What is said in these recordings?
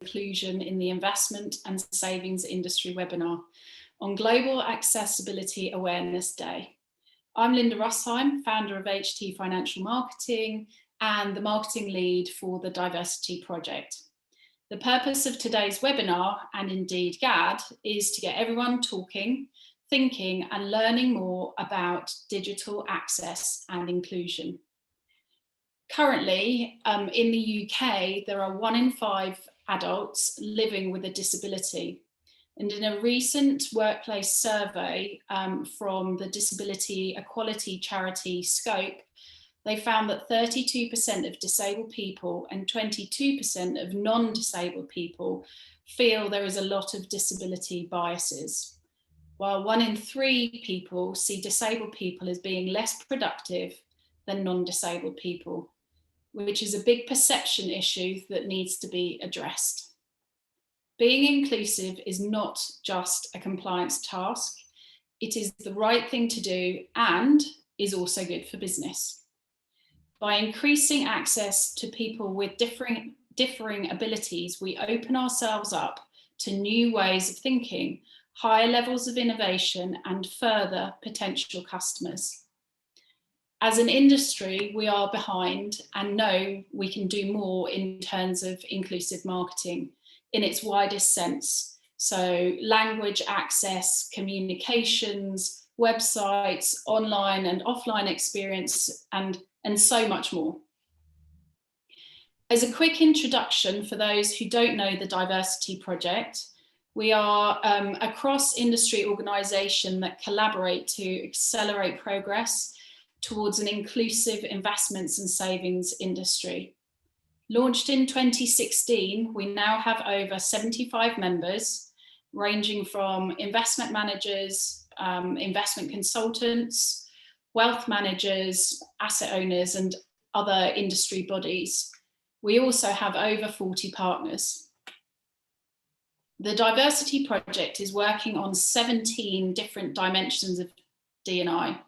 Inclusion in the Investment and Savings Industry webinar on Global Accessibility Awareness Day. I'm Linda Russheim, founder of HT Financial Marketing and the marketing lead for the Diversity Project. The purpose of today's webinar, and indeed GAAD, is to get everyone talking, thinking and learning more about digital access and inclusion. Currently, in the UK, there are 1 in 5 adults living with a disability. And in a recent workplace survey from the disability equality charity Scope, they found that 32% of disabled people and 22% of non-disabled people feel there is a lot of disability biases, while 1 in 3 people see disabled people as being less productive than non-disabled people, which is a big perception issue that needs to be addressed. Being inclusive is not just a compliance task, it is the right thing to do and is also good for business. By increasing access to people with differing abilities, we open ourselves up to new ways of thinking, higher levels of innovation and further potential customers. As an industry, we are behind and know we can do more in terms of inclusive marketing in its widest sense. So language access, communications, websites, online and offline experience, and so much more. As a quick introduction for those who don't know the Diversity Project, we are a cross-industry organisation that collaborate to accelerate progress towards an inclusive investments and savings industry. Launched in 2016, we now have over 75 members, ranging from investment managers, investment consultants, wealth managers, asset owners, and other industry bodies. We also have over 40 partners. The Diversity Project is working on 17 different dimensions of D&I,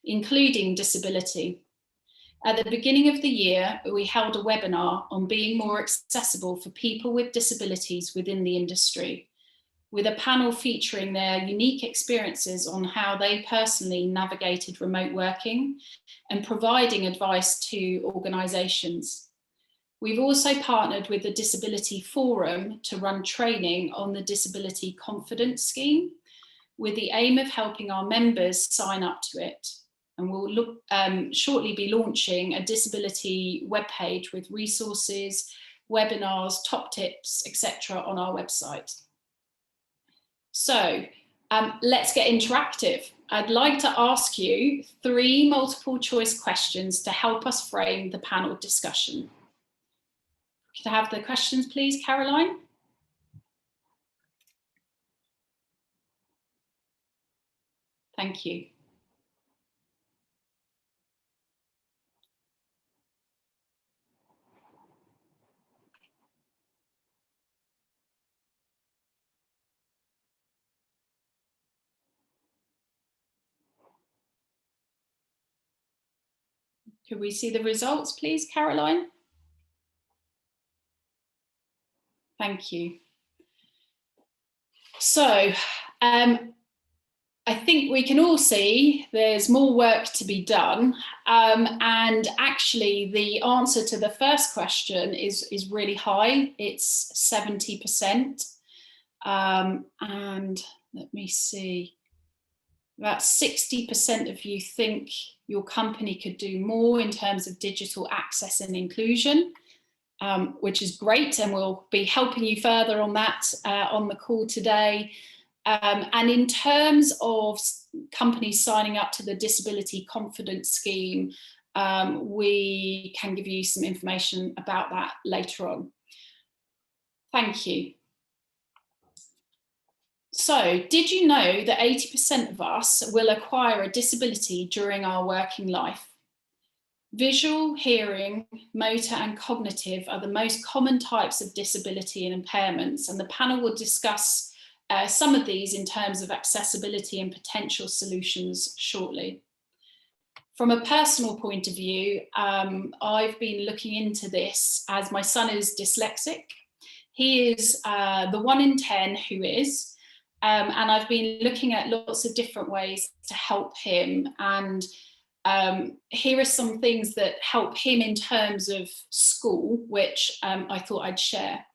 including disability. At the beginning of the year, we held a webinar on being more accessible for people with disabilities within the industry, with a panel featuring their unique experiences on how they personally navigated remote working and providing advice to organisations. We've also partnered with the Disability Forum to run training on the Disability Confidence Scheme, with the aim of helping our members sign up to it. And we'll shortly be launching a disability webpage with resources, webinars, top tips, etc. on our website. So let's get interactive. I'd like to ask you 3 multiple choice questions to help us frame the panel discussion. Could I have the questions, please, Caroline? Thank you. Could we see the results, please, Caroline? Thank you. So, I think we can all see there's more work to be done. And actually, the answer to the first question is really high. It's 70%. And let me see. About 60% of you think your company could do more in terms of digital access and inclusion, which is great, and we'll be helping you further on that on the call today. And in terms of companies signing up to the Disability Confidence Scheme, we can give you some information about that later on. Thank you. So, did you know that 80% of us will acquire a disability during our working life? Visual, hearing, motor and cognitive are the most common types of disability and impairments, and the panel will discuss some of these in terms of accessibility and potential solutions shortly. From a personal point of view, I've been looking into this as my son is dyslexic. He is the 1 in 10 who is, and I've been looking at lots of different ways to help him. And here are some things that help him in terms of school, which I thought I'd share.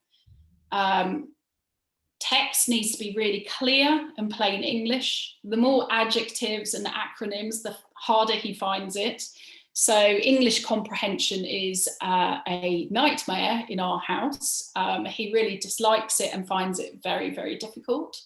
Text needs to be really clear and plain English. The more adjectives and acronyms, the harder he finds it. So English comprehension is a nightmare in our house. He really dislikes it and finds it very, very difficult.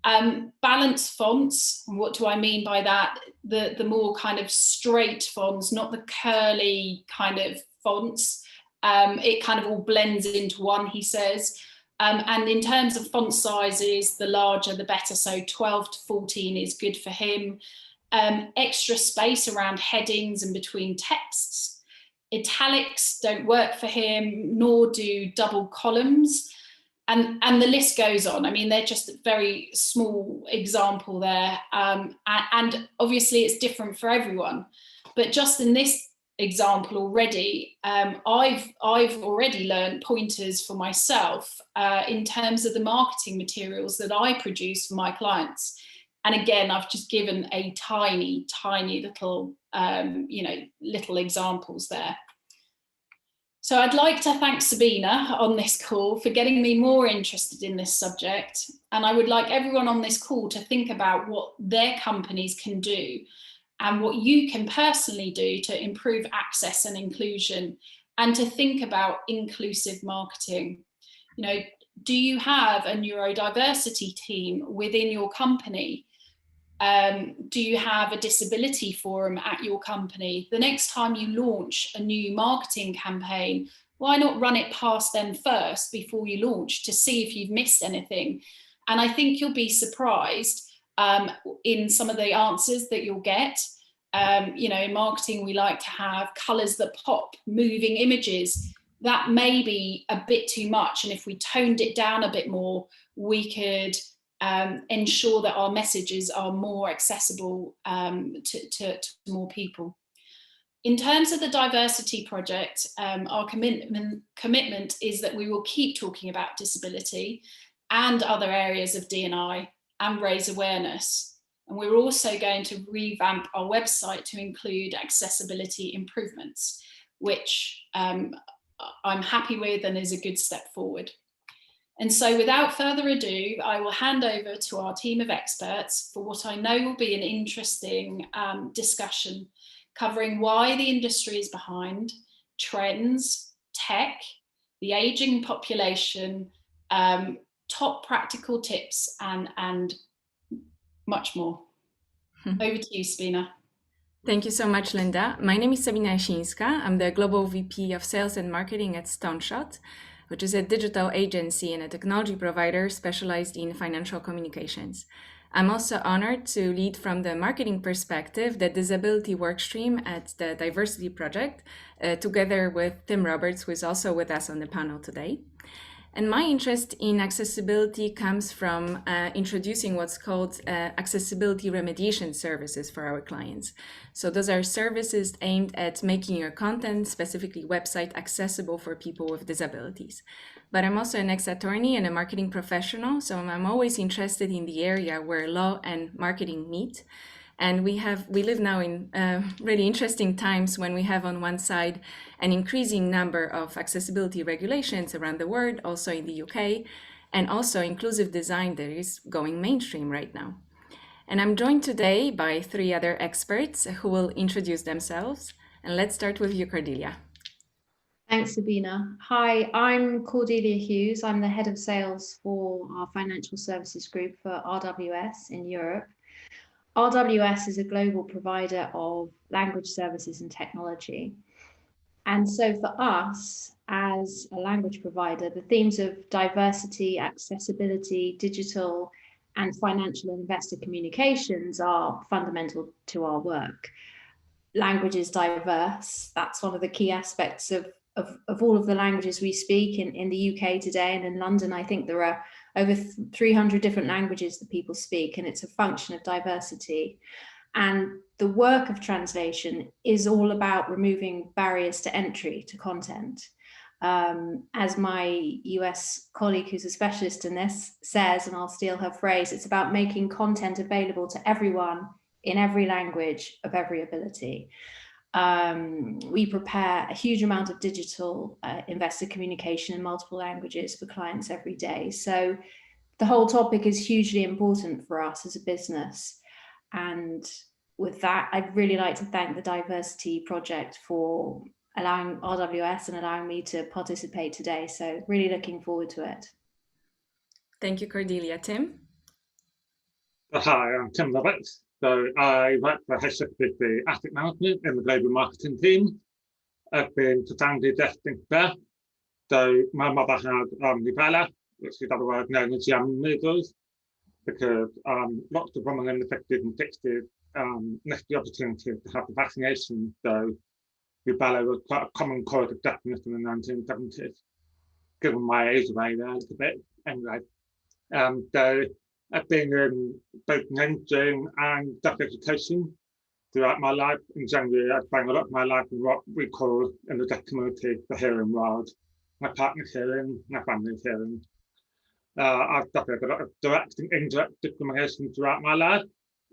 Balanced fonts, what do I mean by that? The more kind of straight fonts, not the curly kind of fonts. It kind of all blends into one, he says. And in terms of font sizes, the larger the better. So 12 to 14 is good for him. Extra space around headings and between texts. Italics don't work for him, nor do double columns. And the list goes on. I mean, they're just a very small example there. And obviously it's different for everyone. But just in this example already, I've already learned pointers for myself in terms of the marketing materials that I produce for my clients. And again, I've just given a tiny little, little examples there. So I'd like to thank Sabina on this call for getting me more interested in this subject. And I would like everyone on this call to think about what their companies can do and what you can personally do to improve access and inclusion, and to think about inclusive marketing. You know, do you have a neurodiversity team within your company? Do you have a disability forum at your company? The next time you launch a new marketing campaign, why not run it past them first before you launch to see if you've missed anything? And I think you'll be surprised in some of the answers that you'll get. In marketing, we like to have colours that pop, moving images. That may be a bit too much. And if we toned it down a bit more, we could ensure that our messages are more accessible to more people. In terms of the diversity project, our commitment is that we will keep talking about disability and other areas of D&I and raise awareness. And we're also going to revamp our website to include accessibility improvements, which I'm happy with and is a good step forward. And so without further ado, I will hand over to our team of experts for what I know will be an interesting discussion covering why the industry is behind, trends, tech, the aging population, top practical tips, and much more. Over to you, Sabina. Thank you so much, Linda. My name is Sabina Jasińska. I'm the Global VP of Sales and Marketing at StoneShot, which is a digital agency and a technology provider specialized in financial communications. I'm also honored to lead from the marketing perspective the disability workstream at the Diversity Project, together with Tim Roberts, who is also with us on the panel today. And my interest in accessibility comes from introducing what's called accessibility remediation services for our clients. So those are services aimed at making your content, specifically website, accessible for people with disabilities. But I'm also an ex-attorney and a marketing professional, so I'm always interested in the area where law and marketing meet. And we live now in really interesting times when we have on one side an increasing number of accessibility regulations around the world, also in the UK, and also inclusive design that is going mainstream right now. And I'm joined today by 3 other experts who will introduce themselves. And let's start with you, Cordelia. Thanks, Sabina. Hi, I'm Cordelia Hughes. I'm the head of sales for our financial services group for RWS in Europe. RWS is a global provider of language services and technology. And so for us, as a language provider, the themes of diversity, accessibility, digital, and financial investor communications are fundamental to our work. Language is diverse. That's one of the key aspects of all of the languages we speak in the UK today. And in London, I think there are over 300 different languages that people speak, and it's a function of diversity. And the work of translation is all about removing barriers to entry to content. As my US colleague who's a specialist in this says, and I'll steal her phrase, it's about making content available to everyone in every language of every ability. We prepare a huge amount of digital investor communication in multiple languages for clients every day. So the whole topic is hugely important for us as a business. And with that, I'd really like to thank the Diversity Project for allowing RWS and allowing me to participate today. So really looking forward to it. Thank you, Cordelia. Tim? Hi, I'm Tim Roberts. So I work for Accessibility Asset Management in the global marketing team. I've been profoundly deaf since birth. So my mother had rubella, which is otherwise known as young noodles, because lots of women in the 50s and 60s missed the opportunity to have the vaccination. So rubella was quite a common cause of deafness in the 1970s. Given my age away there a little bit, anyway. So I've been in both mainstream and deaf education throughout my life. In general, I spent a lot of my life in what we call in the deaf community the hearing world. My partner's hearing, my family's hearing. I've suffered a lot of direct and indirect discrimination throughout my life,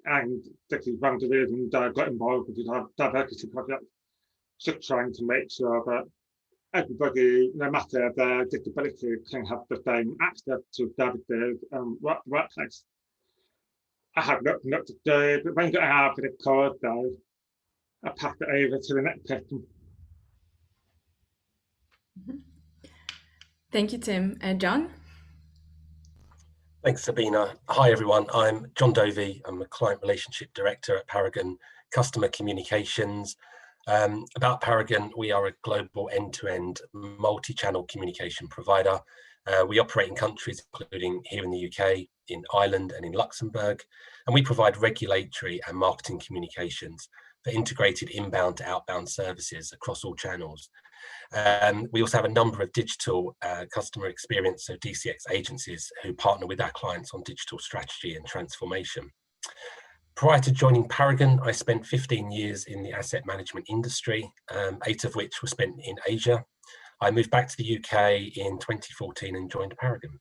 and this is one of the reasons I got involved with the Diversity Project, just trying to make sure that everybody, no matter their disability, can have the same access to services and workplace. I have looked to do, but when getting out of the course, though, I pass it over to the next person. Thank you, Tim. John? Thanks, Sabina. Hi, everyone. I'm John Dovey. I'm a Client Relationship Director at Paragon Customer Communications. About Paragon, we are a global end-to-end multi-channel communication provider. We operate in countries including here in the UK, in Ireland and in Luxembourg, and we provide regulatory and marketing communications for integrated inbound to outbound services across all channels. We also have a number of digital customer experience, so DCX agencies who partner with our clients on digital strategy and transformation. Prior to joining Paragon, I spent 15 years in the asset management industry, 8 of which were spent in Asia. I moved back to the UK in 2014 and joined Paragon.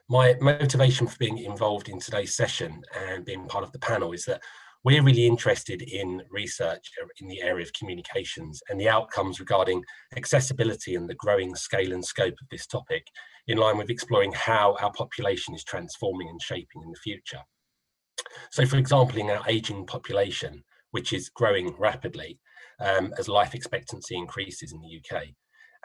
My motivation for being involved in today's session and being part of the panel is that we're really interested in research in the area of communications and the outcomes regarding accessibility and the growing scale and scope of this topic, in line with exploring how our population is transforming and shaping in the future. So, for example, in our aging population, which is growing rapidly as life expectancy increases in the UK,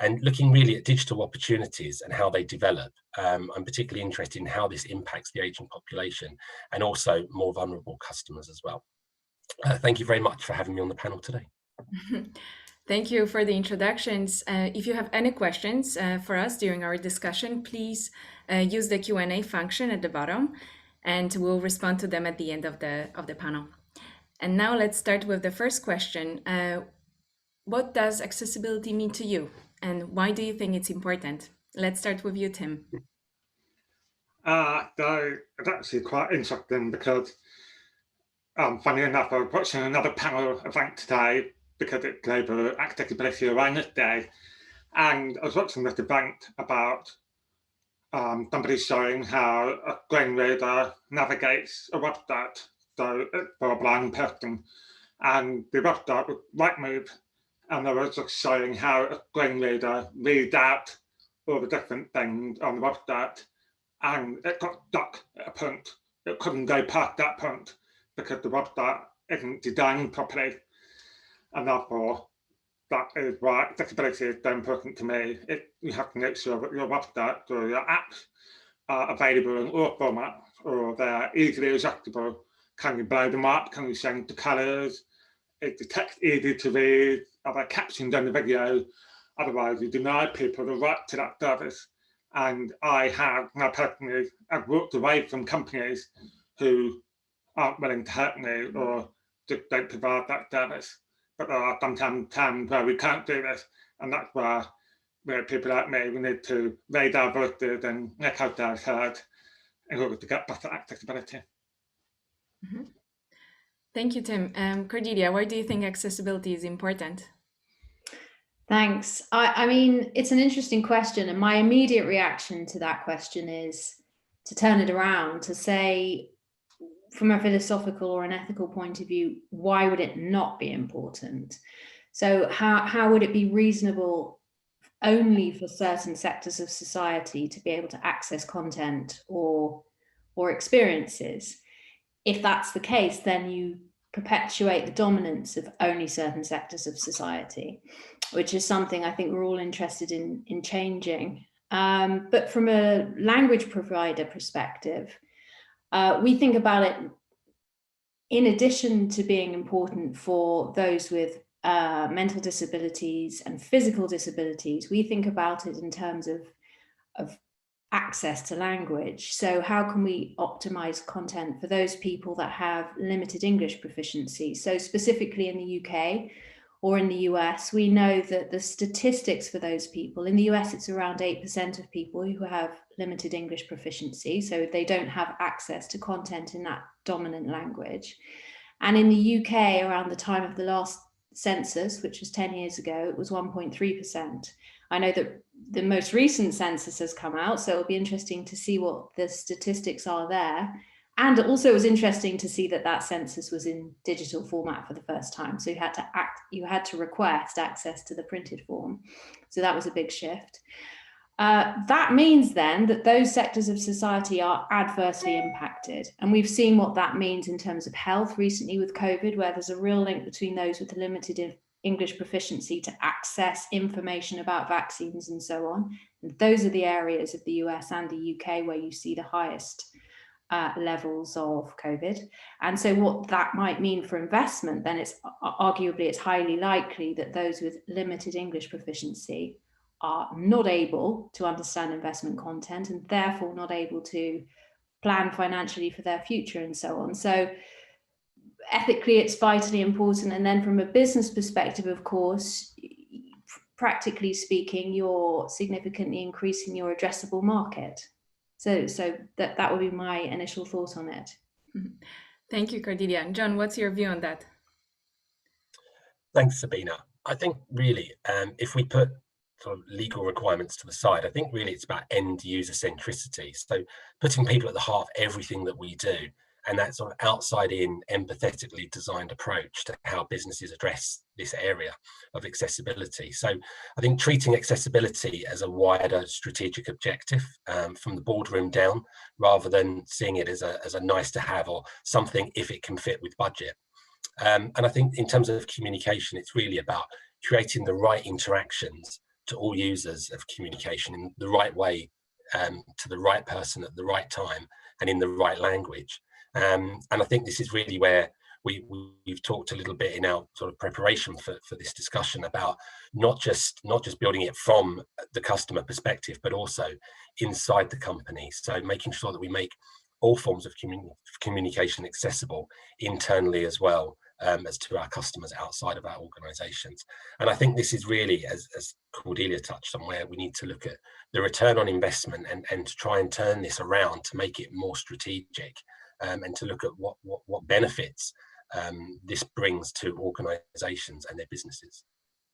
and looking really at digital opportunities and how they develop, I'm particularly interested in how this impacts the aging population and also more vulnerable customers as well. Thank you very much for having me on the panel today. Thank you for the introductions. If you have any questions for us during our discussion, please use the Q&A function at the bottom, and we'll respond to them at the end of the panel. And now let's start with the first question. What does accessibility mean to you, and why do you think it's important? Let's start with you, Tim. So it's actually quite interesting because, funny enough, I was watching another panel event today because it's Global Accessibility Awareness Day, and I was watching this event about somebody showing how a screen reader navigates a website, so it's for a blind person, and the website was Rightmove, and they were just showing how a screen reader reads out all the different things on the website, and it got stuck at a point. It couldn't go past that point because the website isn't designed properly, and therefore that is why accessibility is so important to me. You have to make sure that your website or your apps are available in all formats, or they're easily adjustable. Can you blow them up? Can you change the colours? Is the text easy to read? Are there captions on the video? Otherwise, you deny people the right to that service. And I have, now personally, I've walked away from companies who aren't willing to help me or just don't provide that service. But there are sometimes times where we can't do this, and that's where people like me, we need to raise our voices and make ourselves heard in order to get better accessibility. Mm-hmm. Thank you, Tim. Cordelia, why do you think accessibility is important? Thanks. I mean, it's an interesting question, and my immediate reaction to that question is to turn it around, to say, from a philosophical or an ethical point of view, why would it not be important? So how would it be reasonable only for certain sectors of society to be able to access content or experiences? If that's the case, then you perpetuate the dominance of only certain sectors of society, which is something I think we're all interested in changing. But from a language provider perspective, we think about it in addition to being important for those with mental disabilities and physical disabilities. We think about it in terms of access to language. So how can we optimize content for those people that have limited English proficiency? So specifically in the UK or in the US, we know that the statistics for those people, in the US, it's around 8% of people who have limited English proficiency. So they don't have access to content in that dominant language. And in the UK, around the time of the last census, which was 10 years ago, it was 1.3%. I know that the most recent census has come out, so it'll be interesting to see what the statistics are there. And also it was interesting to see that that census was in digital format for the first time. So you had to request access to the printed form. So that was a big shift. That means then that those sectors of society are adversely impacted. And we've seen what that means in terms of health recently with COVID, where there's a real link between those with limited English proficiency to access information about vaccines and so on. And those are the areas of the US and the UK where you see the highest levels of COVID. And so what that might mean for investment, then it's highly likely that those with limited English proficiency are not able to understand investment content and therefore not able to plan financially for their future and so on. So ethically, it's vitally important. And then from a business perspective, of course, practically speaking, you're significantly increasing your addressable market. So that would be my initial thought on it. Thank you, Cordelia. And John, what's your view on that? Thanks, Sabina. I think really, if we put sort of legal requirements to the side, I think really it's about end user centricity. So putting people at the heart of everything that we do, and that sort of outside in, empathetically designed approach to how businesses address this area of accessibility. So I think treating accessibility as a wider strategic objective from the boardroom down, rather than seeing it as a nice to have or something if it can fit with budget. And I think in terms of communication, it's really about creating the right interactions to all users of communication in the right way, to the right person at the right time and in the right language. And I think this is really where we've talked a little bit in our sort of preparation for this discussion about not just building it from the customer perspective, but also inside the company. So making sure that we make all forms of communication accessible internally as well as to our customers outside of our organizations. And I think this is really, as Cordelia touched on, where we need to look at the return on investment and to try and turn this around to make it more strategic, and to look at what benefits this brings to organizations and their businesses.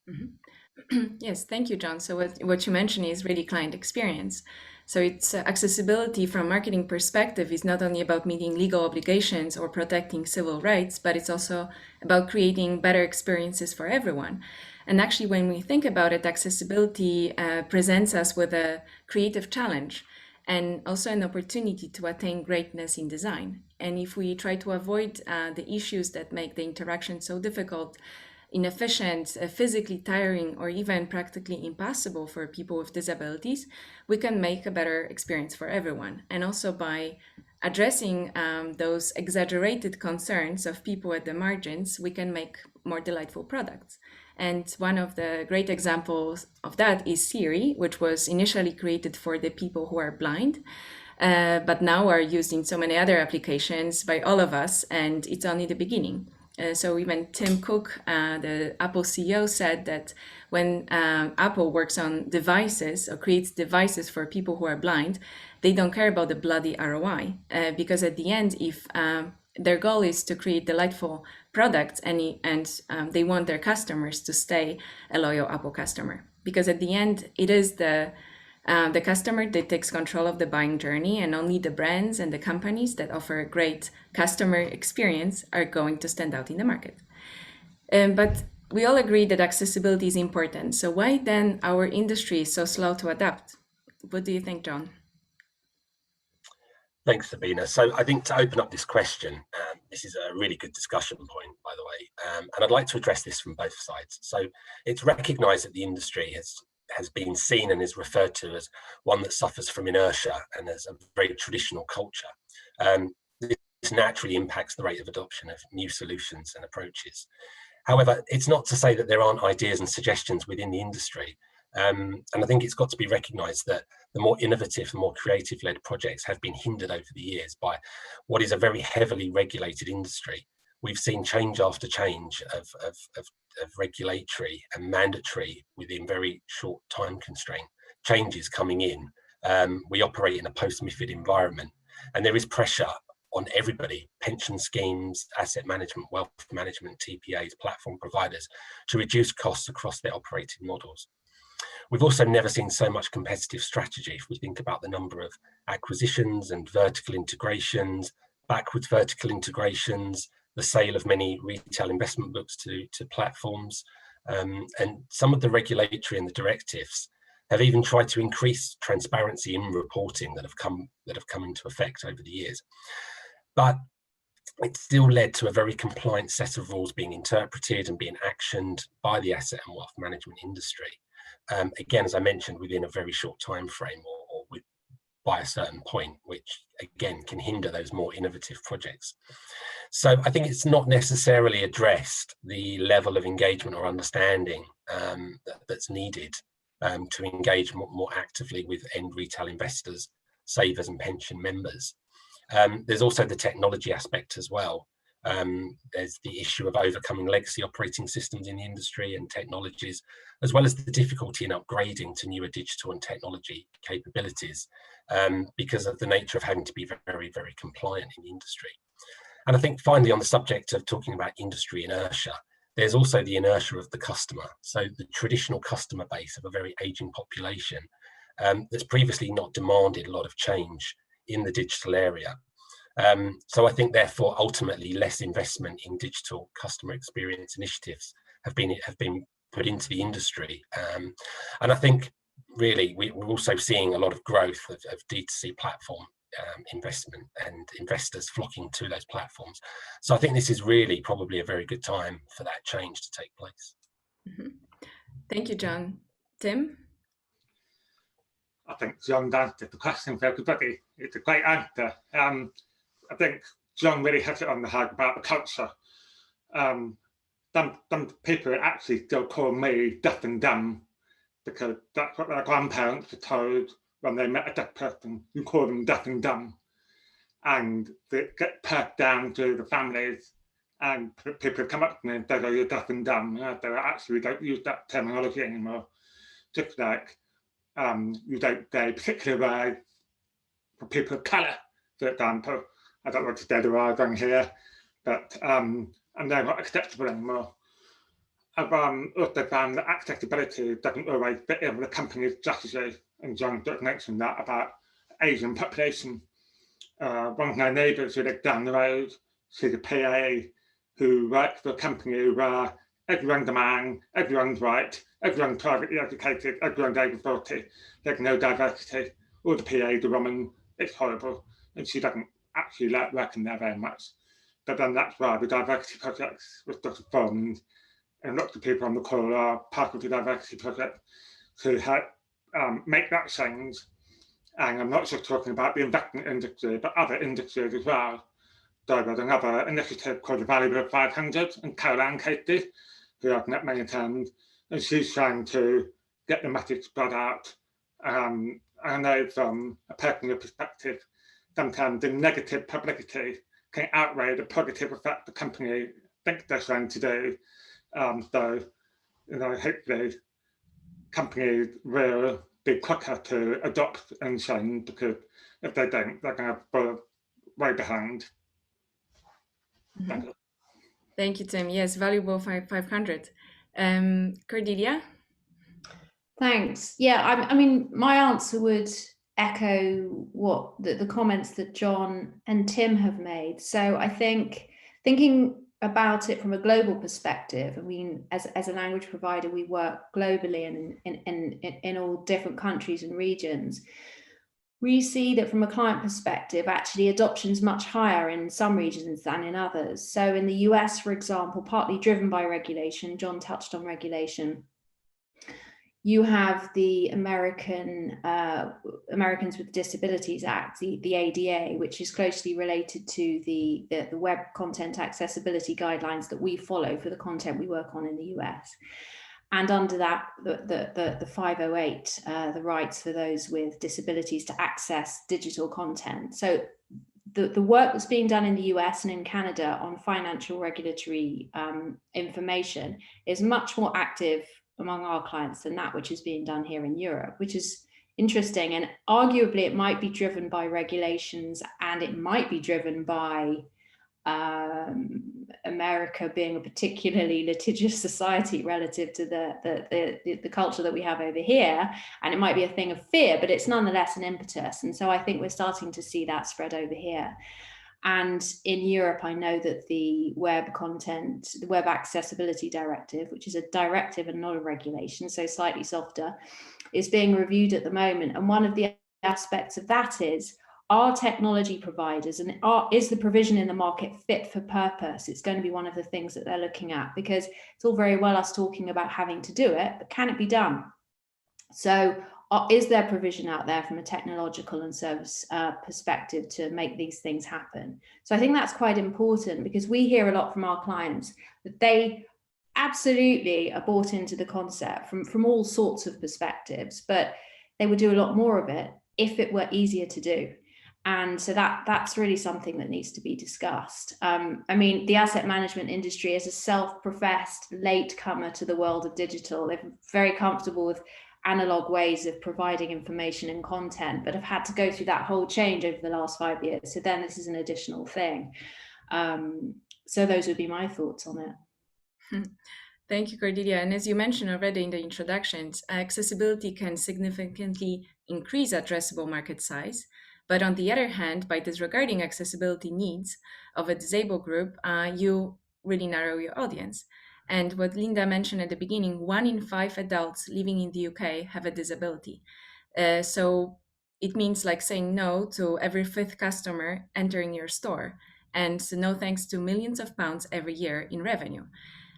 Mm-hmm. Yes, thank you, John. So what you mentioned is really client experience. So it's accessibility from a marketing perspective is not only about meeting legal obligations or protecting civil rights, but it's also about creating better experiences for everyone. And actually, when we think about it, accessibility presents us with a creative challenge and also an opportunity to attain greatness in design. And if we try to avoid the issues that make the interaction so difficult, inefficient, physically tiring, or even practically impossible for people with disabilities, we can make a better experience for everyone. And also by addressing those exaggerated concerns of people at the margins, we can make more delightful products. And one of the great examples of that is Siri, which was initially created for the people who are blind, but now are used in so many other applications by all of us, and it's only the beginning. So even Tim Cook, the Apple CEO, said that when Apple works on devices or creates devices for people who are blind, they don't care about the bloody ROI, because at the end, if their goal is to create delightful products, and they want their customers to stay a loyal Apple customer, because at the end it is the customer that takes control of the buying journey, and only the brands and the companies that offer a great customer experience are going to stand out in the market. But we all agree that accessibility is important. So why then our industry is so slow to adapt? What do you think, John? Thanks, Sabina. So I think to open up this question, this is a really good discussion point, by the way, and I'd like to address this from both sides. So it's recognised that the industry has been seen and is referred to as one that suffers from inertia and as a very traditional culture. This naturally impacts the rate of adoption of new solutions and approaches. However, it's not to say that there aren't ideas and suggestions within the industry. And I think it's got to be recognised that the more innovative, the more creative-led projects have been hindered over the years by what is a very heavily regulated industry. We've seen change after change of regulatory and mandatory within very short time constraint changes coming in. We operate in a post-MiFID environment, and there is pressure on everybody, pension schemes, asset management, wealth management, TPAs, platform providers, to reduce costs across their operating models. We've also never seen so much competitive strategy. If we think about the number of acquisitions and vertical integrations, backwards vertical integrations, the sale of many retail investment books to platforms, and some of the regulatory and the directives have even tried to increase transparency in reporting that have come into effect over the years. But it still led to a very compliant set of rules being interpreted and being actioned by the asset and wealth management industry. Again, as I mentioned, within a very short time frame or by a certain point, which again can hinder those more innovative projects. So I think it's not necessarily addressed the level of engagement or understanding that's needed to engage more actively with end retail investors, savers and pension members. There's also the technology aspect as well. There's the issue of overcoming legacy operating systems in the industry and technologies, as well as the difficulty in upgrading to newer digital and technology capabilities because of the nature of having to be very, very compliant in the industry. And I think finally, on the subject of talking about industry inertia, there's also the inertia of the customer. So the traditional customer base of a very aging population that's previously not demanded a lot of change in the digital area. So I think therefore ultimately less investment in digital customer experience initiatives have been put into the industry. And I think really we're also seeing a lot of growth of D2C platform investment and investors flocking to those platforms. So I think this is really probably a very good time for that change to take place. Mm-hmm. Thank you, John. Tim? I think John answered the question for everybody. It's a great answer. I think John really hit it on the head about the culture. Some people actually still call me deaf and dumb because that's what their grandparents were told when they met a deaf person. You call them deaf and dumb. And they get passed down to the families, and people come up to me and say, oh, you're deaf and dumb. They actually don't use that terminology anymore. Just like you don't say particular words for people of colour, for example. I don't want to say the word on here, but and they're not acceptable anymore. I've also found that accessibility doesn't always fit in with the company's strategy, and John just mentioned that about Asian population. One of my neighbours who lives down the road, she's a PA who works for a company where everyone's a man, everyone's white, everyone's privately educated, everyone's over 40. There's no diversity. All the PAs are women. It's horrible. And she doesn't actually like working there very much. But then that's why the diversity projects was sort of formed. And lots of people on the call are part of the diversity project to help make that change. And I'm not just talking about the investment industry, but other industries as well. So there's another initiative called the Valuable 500, and Caroline Casey, who I've met many times, and she's trying to get the message spread out. I know from a personal perspective, sometimes the negative publicity can outweigh the positive effect the company thinks they're trying to do. So, hopefully companies will be quicker to adopt and change, because if they don't, they're going to fall way behind. Thank you. Thank you, Tim. Yes, valuable 500. Cordelia? Thanks. Yeah, I mean, my answer would echo what the comments that John and Tim have made. So I think thinking about it from a global perspective, I mean, as a language provider, we work globally and in all different countries and regions. We see that from a client perspective, actually adoption is much higher in some regions than in others. So in the US, for example, partly driven by regulation, John touched on regulation, you have the Americans with Disabilities Act, the ADA, which is closely related to the web content accessibility guidelines that we follow for the content we work on in the US. And under that, the 508, the rights for those with disabilities to access digital content. So the work that's being done in the US and in Canada on financial regulatory information is much more active among our clients than that which is being done here in Europe, which is interesting. And arguably it might be driven by regulations, and it might be driven by America being a particularly litigious society relative to the culture that we have over here. And it might be a thing of fear, but it's nonetheless an impetus. And so I think we're starting to see that spread over here. And in Europe, I know that the Web Accessibility Directive, which is a directive and not a regulation, so slightly softer, is being reviewed at the moment. And one of the aspects of that is, are technology providers and is the provision in the market fit for purpose? It's going to be one of the things that they're looking at, because it's all very well us talking about having to do it, but can it be done? So is there provision out there from a technological and service perspective to make these things happen? So I think that's quite important, because we hear a lot from our clients that they absolutely are bought into the concept from all sorts of perspectives, but they would do a lot more of it if it were easier to do. And so that's really something that needs to be discussed. I mean, the asset management industry is a self-professed latecomer to the world of digital. They're very comfortable with analog ways of providing information and content, but have had to go through that whole change over the last 5 years. So then this is an additional thing. So those would be my thoughts on it. Thank you, Cordelia. And as you mentioned already in the introductions, accessibility can significantly increase addressable market size. But on the other hand, by disregarding accessibility needs of a disabled group, you really narrow your audience. And what Linda mentioned at the beginning, 1 in 5 adults living in the UK have a disability. So it means like saying no to every 5th customer entering your store, and no thanks to millions of pounds every year in revenue.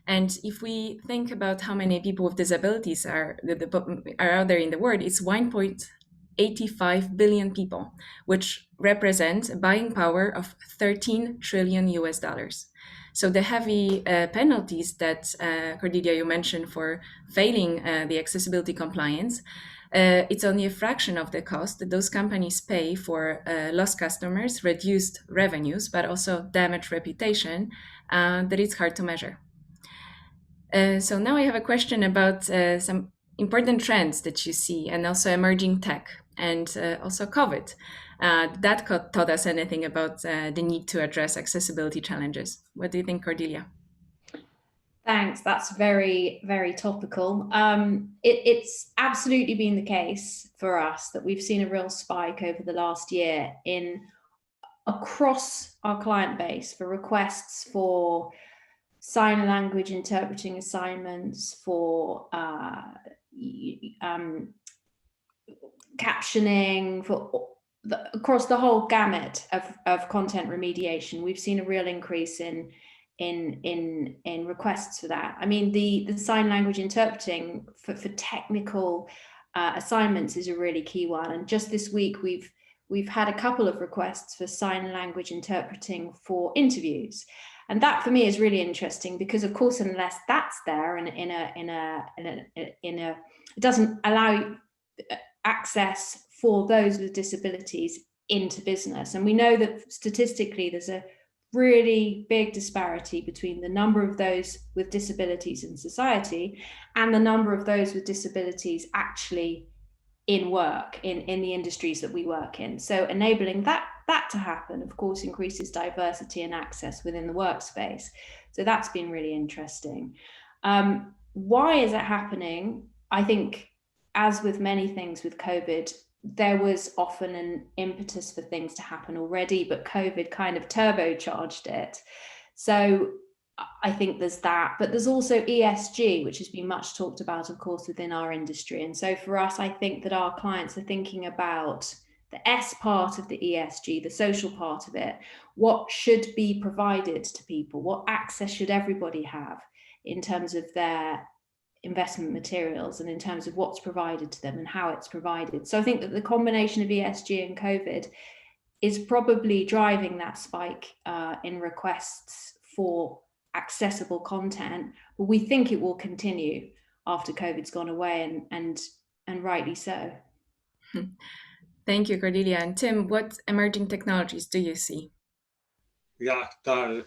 And if we think about how many people with disabilities are out there in the world, it's 1.85 billion people, which represent a buying power of $13 trillion US. So the heavy penalties that Cordelia, you mentioned for failing the accessibility compliance, it's only a fraction of the cost that those companies pay for lost customers, reduced revenues, but also damaged reputation that it's hard to measure. So now I have a question about some important trends that you see, and also emerging tech, and also COVID. That taught us anything about the need to address accessibility challenges. What do you think, Cordelia? Thanks. That's very, very topical. It's absolutely been the case for us that we've seen a real spike over the last year across our client base for requests for sign language interpreting assignments, for captioning, across the whole gamut of content remediation. We've seen a real increase in requests for that. I mean, the sign language interpreting for technical assignments is a really key one. And just this week, we've had a couple of requests for sign language interpreting for interviews. And that for me is really interesting, because of course, unless that's there and it doesn't allow access for those with disabilities into business. And we know that statistically there's a really big disparity between the number of those with disabilities in society and the number of those with disabilities actually in work in the industries that we work in. So enabling that that to happen, of course, increases diversity and access within the workspace. So that's been really interesting. Why is it happening? I think, as with many things with COVID, there was often an impetus for things to happen already, but COVID kind of turbocharged it. So I think there's that, but there's also ESG, which has been much talked about, of course, within our industry. And so for us, I think that our clients are thinking about the S part of the ESG, the social part of it. What should be provided to people? What access should everybody have in terms of their investment materials and in terms of what's provided to them and how it's provided? So I think that the combination of ESG and COVID is probably driving that spike in requests for accessible content, but we think it will continue after COVID's gone away, and rightly so. Thank you, Cordelia. And Tim, what emerging technologies do you see? Yeah, so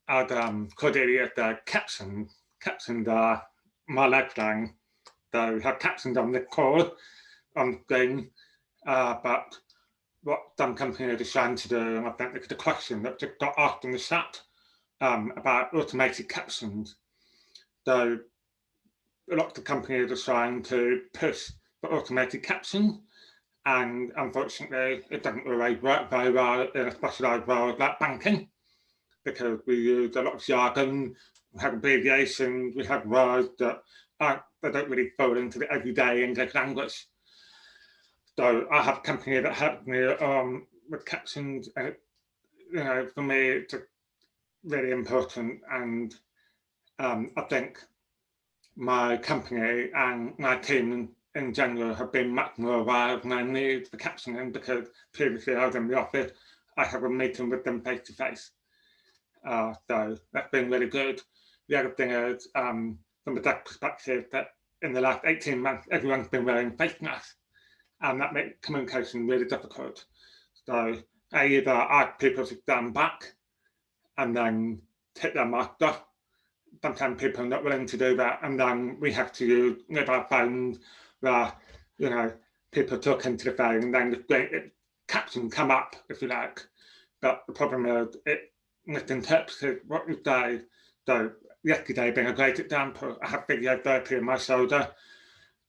Cordelia, the captioned my lifeline. So we have captions on the call, on the screen, but what some companies are trying to do, and I think it's the question that just got asked in the chat about automated captions. So a lot of the companies are trying to push for automated captions, and unfortunately it doesn't really work very well in a specialised role like banking, because we use a lot of jargon, we have abbreviations, we have words that they don't really fall into the everyday English language. So I have a company that helped me with captions, and for me it's really important, and I think my company and my team in general have been much more aware of my need for captioning, because previously I was in the office, I have a meeting with them face to face. So that's been really good. The other thing is, from a tech perspective, that in the last 18 months, everyone's been wearing face masks, and that makes communication really difficult. So I either ask people to stand back and then take their mask off. Sometimes people are not willing to do that, and then we have to use mobile phones where people talk into the phone, and then the caption come up, if you like. But the problem is it misinterprets what you say. So yesterday being a great example, I had physiotherapy in my shoulder,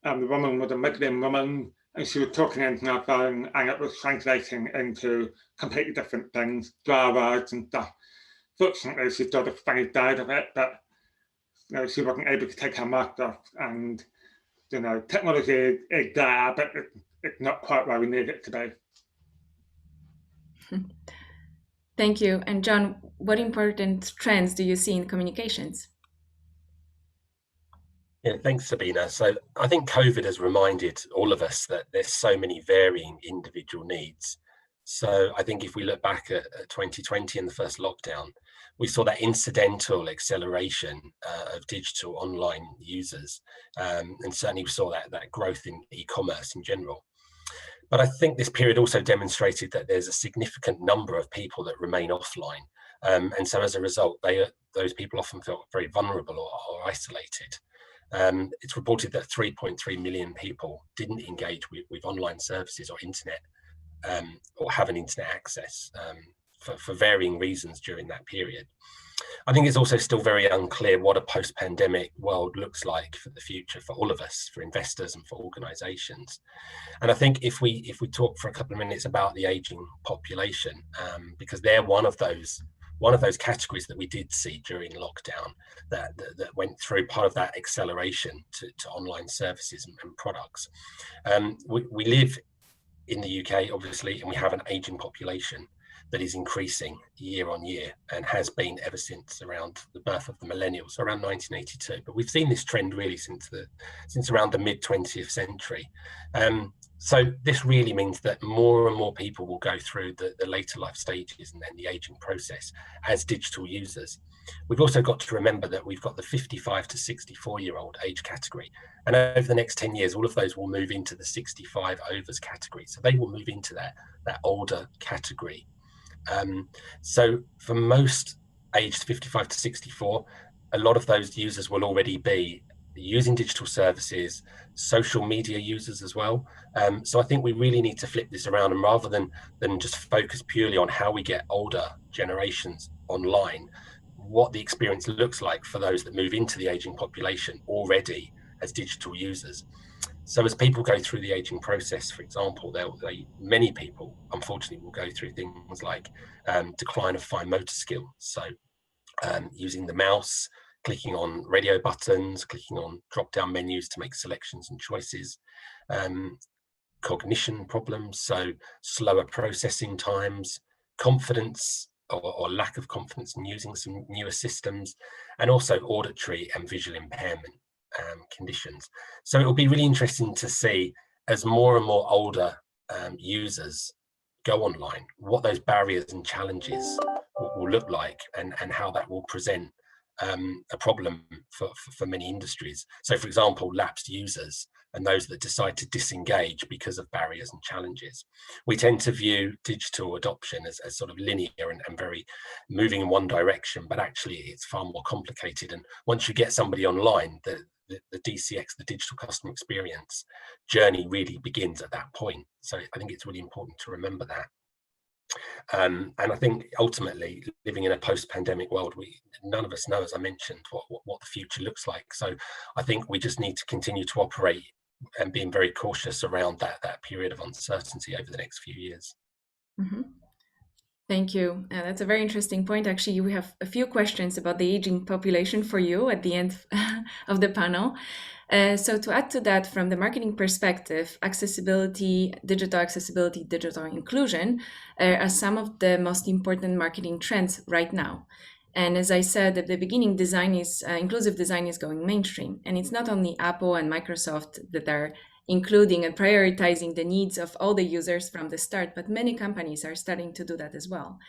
and the woman was a Muslim woman, and she was talking into my phone, and it was translating into completely different things, swear words and stuff. Fortunately, she saw the funny side of it, but she wasn't able to take her mask off. And technology is there, but it's not quite where we need it to be. Thank you. And John, what important trends do you see in communications? Yeah, thanks, Sabina. So I think COVID has reminded all of us that there's so many varying individual needs. So I think if we look back at 2020 and the first lockdown, we saw that incidental acceleration of digital online users, and certainly we saw that growth in e-commerce in general. But I think this period also demonstrated that there's a significant number of people that remain offline, and so as a result, those people often felt very vulnerable or isolated. It's reported that 3.3 million people didn't engage with online services or internet, or have an internet access for varying reasons during that period. I think it's also still very unclear what a post-pandemic world looks like for the future, for all of us, for investors and for organizations. And I think if we talk for a couple of minutes about the aging population, because they're one of those categories that we did see during lockdown that went through part of that acceleration to online services and products. We live in the UK, obviously, and we have an aging population that is increasing year on year and has been ever since around the birth of the millennials, around 1982. But we've seen this trend really since around the mid 20th century. So this really means that more and more people will go through the later life stages and then the aging process as digital users. We've also got to remember that we've got the 55 to 64-year-old age category. And over the next 10 years, all of those will move into the 65 overs category. So they will move into that older category. So for most aged 55 to 64, a lot of those users will already be using digital services, social media users as well. So I think we really need to flip this around, and rather than just focus purely on how we get older generations online, what the experience looks like for those that move into the aging population already as digital users. So as people go through the aging process, for example, many people unfortunately will go through things like decline of fine motor skills. So using the mouse, clicking on radio buttons, clicking on drop-down menus to make selections and choices, cognition problems, so slower processing times, confidence or lack of confidence in using some newer systems, and also auditory and visual impairment conditions. So it will be really interesting to see, as more and more older users go online, what those barriers and challenges will look like, and how that will present a problem for many industries. So for example, lapsed users and those that decide to disengage because of barriers and challenges. We tend to view digital adoption as sort of linear and very moving in one direction, but actually it's far more complicated. And once you get somebody online, the DCX, the digital customer experience journey, really begins at that point. So I think it's really important to remember that. And I think ultimately, living in a post-pandemic world, none of us know, as I mentioned, what the future looks like. So I think we just need to continue to operate and being very cautious around that period of uncertainty over the next few years. Mm-hmm. Thank you. That's a very interesting point. Actually, we have a few questions about the aging population for you at the end of the panel. So to add to that, from the marketing perspective, accessibility, digital inclusion are some of the most important marketing trends right now. And as I said at the beginning, inclusive design is going mainstream. And it's not only Apple and Microsoft that are including and prioritizing the needs of all the users from the start, but many companies are starting to do that as well.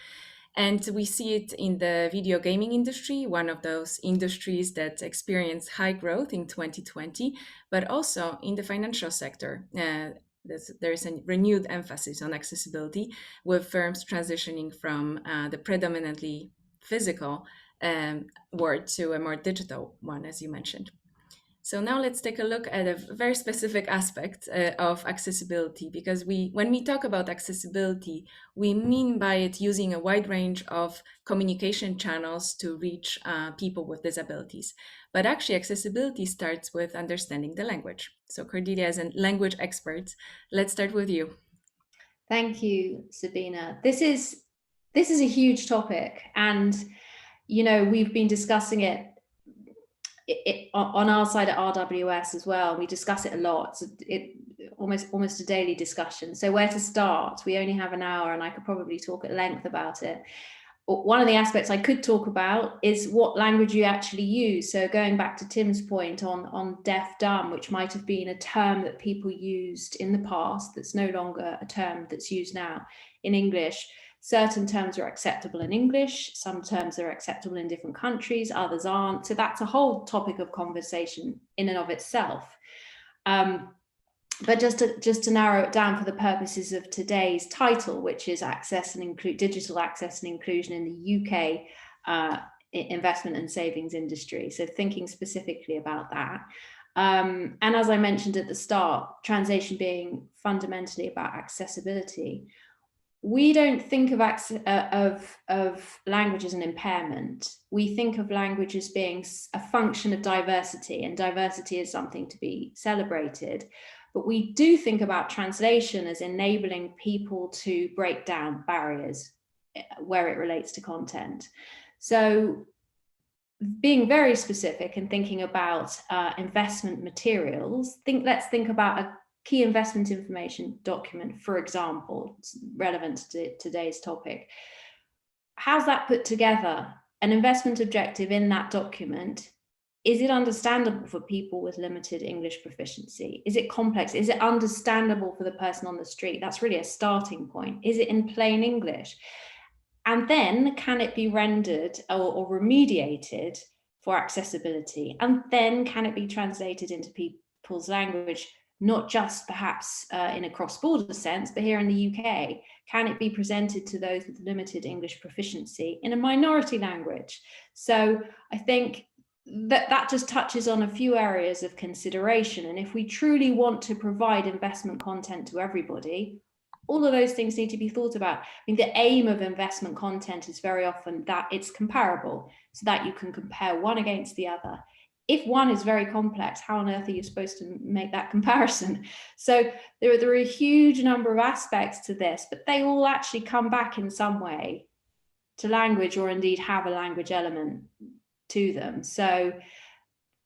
And we see it in the video gaming industry, one of those industries that experienced high growth in 2020, but also in the financial sector. There's a renewed emphasis on accessibility, with firms transitioning from the predominantly physical world to a more digital one, as you mentioned. So now let's take a look at a very specific aspect of accessibility, because when we talk about accessibility, we mean by it using a wide range of communication channels to reach people with disabilities. But actually, accessibility starts with understanding the language. So Cordelia, as a language expert, let's start with you. Thank you, Sabina. This is a huge topic, and we've been discussing it on our side at RWS as well. We discuss it a lot. It's almost a daily discussion. So where to start? We only have an hour, and I could probably talk at length about it. One of the aspects I could talk about is what language you actually use. So going back to Tim's point on deaf dumb, which might have been a term that people used in the past, that's no longer a term that's used now in English. Certain terms are acceptable in English, some terms are acceptable in different countries, others aren't. So that's a whole topic of conversation in and of itself. But just to narrow it down for the purposes of today's title, which is digital access and inclusion in the UK investment and savings industry. So thinking specifically about that. And as I mentioned at the start, translation being fundamentally about accessibility. We don't think of language as an impairment. We think of language as being a function of diversity, and diversity is something to be celebrated. But we do think about translation as enabling people to break down barriers where it relates to content. So being very specific and thinking about investment materials, let's think about a key investment information document, for example, relevant to today's topic. How's that put together? An investment objective in that document, is it understandable for people with limited English proficiency? Is it complex? Is it understandable for the person on the street? That's really a starting point. Is it in plain English? And then can it be rendered or remediated for accessibility? And then can it be translated into people's language? Not just perhaps in a cross-border sense, but here in the UK, can it be presented to those with limited English proficiency in a minority language? So I think that just touches on a few areas of consideration. And if we truly want to provide investment content to everybody, all of those things need to be thought about. I mean, the aim of investment content is very often that it's comparable, so that you can compare one against the other. If one is very complex, how on earth are you supposed to make that comparison? So there are a huge number of aspects to this, but they all actually come back in some way to language, or indeed have a language element to them. So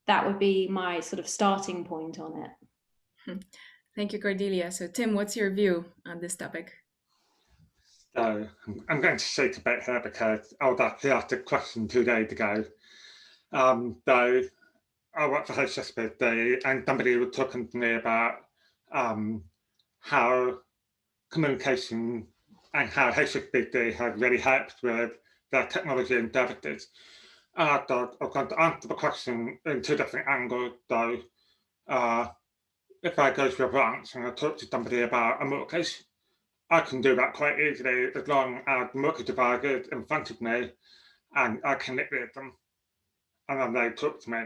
that would be my sort of starting point on it. Thank you, Cordelia. So Tim, what's your view on this topic? So I'm going to shake a bit here because I was actually asked a question 2 days ago. Though I work for Accessibility, and somebody was talking to me about how communication and how Accessibility has really helped with their technology and services. And I thought I was going to answer the question in 2 different angles. So if I go to a branch and I talk to somebody about a mortgage, I can do that quite easily as long as the mortgage advisor is in front of me and I can connect with them and then they talk to me.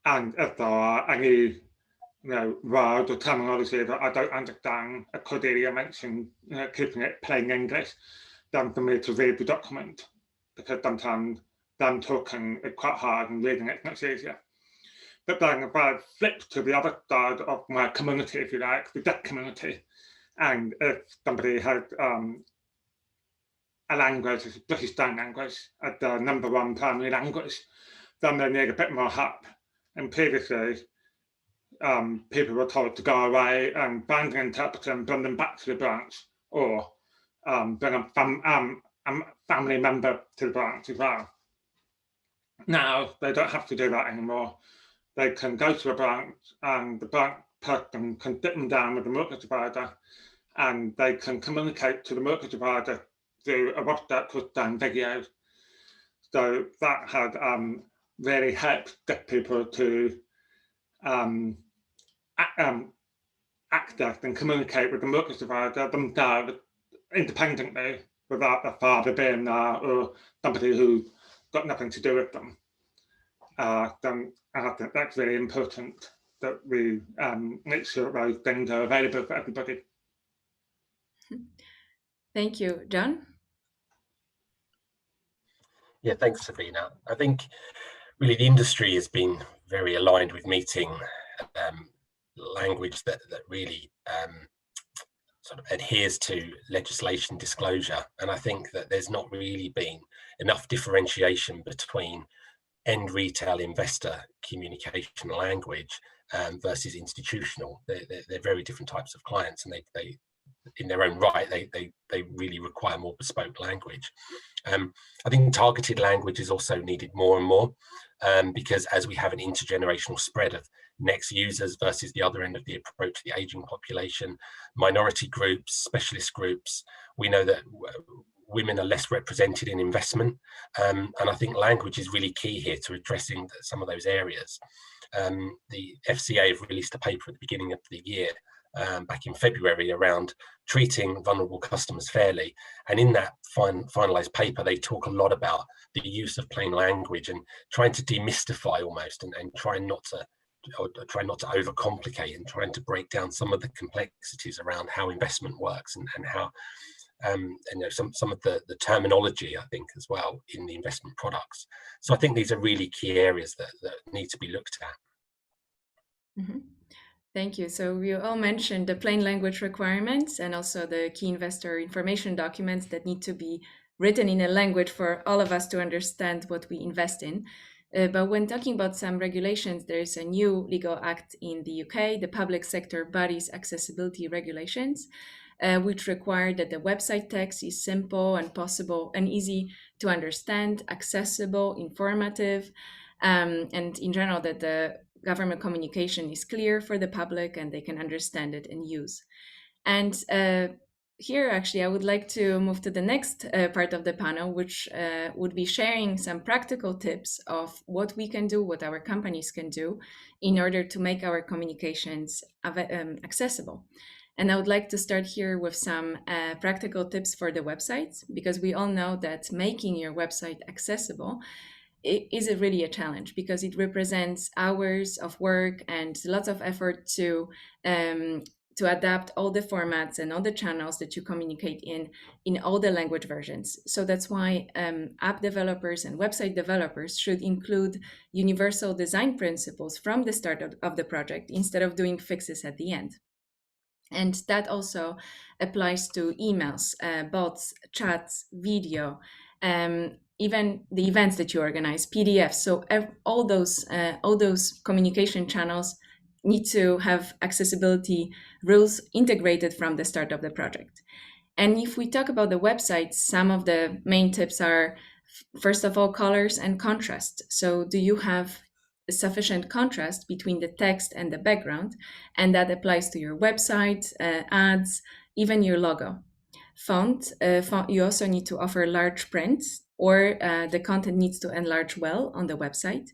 And if there are any words or terminology that I don't understand, as Cordelia mentioned, keeping it plain English, then for me to read the document, because sometimes them talking is quite hard and reading it's much easier. But then if I flip to the other side of my community, if you like, the deaf community, and if somebody has a language, a British Sign Language, as the #1 primary language, then they need a bit more help. And previously, people were told to go away and find an interpreter and bring them back to the branch, or bring a family member to the branch as well. Now, they don't have to do that anymore. They can go to a branch and the branch person can sit them down with the mortgage advisor and they can communicate to the mortgage advisor through a WhatsApp called video. So that had really helped get people to access and communicate with the mortgage advisor themselves independently without the father being there or somebody who's got nothing to do with them. Then I think that's really important that we make sure those things are available for everybody. Thank you. John? Yeah, thanks, Sabina. I think really the industry has been very aligned with meeting language that really sort of adheres to legislation disclosure. And I think that there's not really been enough differentiation between end retail investor communication language versus institutional. They're very different types of clients, and they in their own right, they really require more bespoke language. I think targeted language is also needed more and more because as we have an intergenerational spread of next users versus the other end of the approach, the aging population, minority groups, specialist groups, we know that women are less represented in investment. And I think language is really key here to addressing some of those areas. The FCA have released a paper at the beginning of the year back in February around treating vulnerable customers fairly. And in that finalized paper, they talk a lot about the use of plain language and trying to demystify almost and trying not to overcomplicate and trying to break down some of the complexities around how investment works and how some of the terminology, I think, as well in the investment products. So I think these are really key areas that need to be looked at. Mm-hmm. Thank you. So you all mentioned the plain language requirements and also the key investor information documents that need to be written in a language for all of us to understand what we invest in. But when talking about some regulations, there is a new legal act in the UK, the Public Sector Bodies Accessibility Regulations, which require that the website text is simple and possible and easy to understand, accessible, informative, and in general that the government communication is clear for the public and they can understand it and use. And here, actually, I would like to move to the next part of the panel, which would be sharing some practical tips of what we can do, what our companies can do in order to make our communications accessible. And I would like to start here with some practical tips for the websites, because we all know that making your website accessible is really a challenge, because it represents hours of work and lots of effort to adapt all the formats and all the channels that you communicate in all the language versions. So that's why app developers and website developers should include universal design principles from the start of the project, instead of doing fixes at the end. And that also applies to emails, bots, chats, video, even the events that you organize, PDFs. So all those communication channels need to have accessibility rules integrated from the start of the project. And if we talk about the website, some of the main tips are, first of all, colors and contrast. So do you have sufficient contrast between the text and the background? And that applies to your website, ads, even your logo. Font, you also need to offer large print, or the content needs to enlarge well on the website.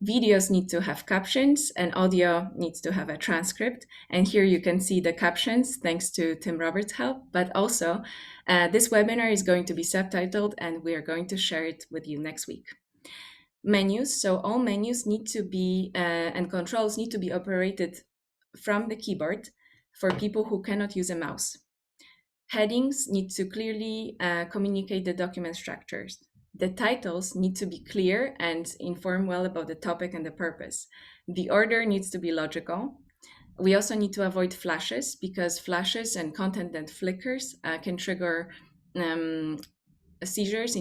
Videos need to have captions, and audio needs to have a transcript. And here you can see the captions thanks to Tim Roberts' help, but also this webinar is going to be subtitled, and we are going to share it with you next week. Menus, so all menus need to be, and controls need to be operated from the keyboard for people who cannot use a mouse. Headings need to clearly communicate the document structures. The titles need to be clear and inform well about the topic and the purpose. The order needs to be logical. We also need to avoid flashes, because flashes and content that flickers can trigger seizures